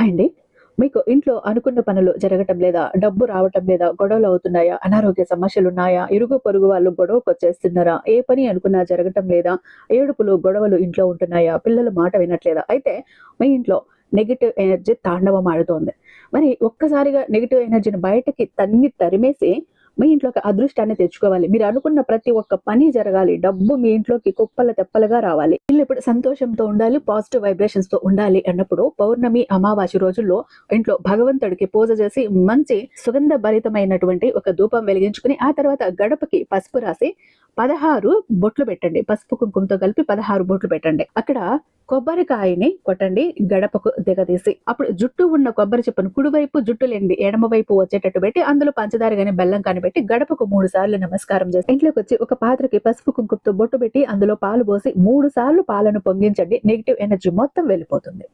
Hi అండి. మీకు ఇంట్లో అనుకున్న పనులు జరగటం లేదా? డబ్బు రావటం లేదా? గొడవలు అవుతున్నాయా? అనారోగ్య సమస్యలున్నాయా? ఇరుగు పొరుగు వాళ్ళు గొడవకొచ్చేస్తున్నారా? ఏ పని అనుకున్నా జరగటం లేదా? ఏడుపులు, గొడవలు ఇంట్లో ఉంటున్నాయా? పిల్లల మాట వినట్లేదా? అయితే మీ ఇంట్లో నెగెటివ్ ఎనర్జీ తాండవం ఆడుతోంది. మరి ఒక్కసారిగా నెగెటివ్ ఎనర్జీని బయటకి తరిమేసి మీ ఇంట్లోకి అదృష్టాన్ని తెచ్చుకోవాలి. మీరు అనుకున్న ప్రతి ఒక్క పని జరగాలి. డబ్బు మీ ఇంట్లోకి కుప్పలు తెప్పలుగా రావాలి. ఇల్లు సంతోషంతో ఉండాలి. పాజిటివ్ వైబ్రేషన్స్ తో ఉండాలి అన్నప్పుడు పౌర్ణమి, అమావాస్య రోజుల్లో ఇంట్లో భగవంతుడికి పూజ చేసి మంచి సుగంధ భరితమైనటువంటి ఒక ధూపం వెలిగించుకుని ఆ తర్వాత గడపకి పసుపు రాసి 16 బొట్లు పెట్టండి. పసుపు కుంకుమతో కలిపి 16 బొట్లు పెట్టండి. అక్కడ కొబ్బరికాయని కొట్టండి గడపకు దిగదీసి. అప్పుడు జుట్టు ఉన్న కొబ్బరి చిప్పను కుడివైపు, జుట్టు లేనిది ఎడమ వైపు వచ్చేటట్టు పెట్టి అందులో పంచదార గాని బెల్లం కాని పెట్టి గడపకు 3 సార్లు నమస్కారం చేసి ఇంట్లోకి వచ్చి ఒక పాత్రకి పసుపు కుంకుమతో బొట్టు పెట్టి అందులో పాలు పోసి 3 సార్లు పాలను పొంగించండి. నెగిటివ్ ఎనర్జీ మొత్తం వెళ్ళిపోతుంది.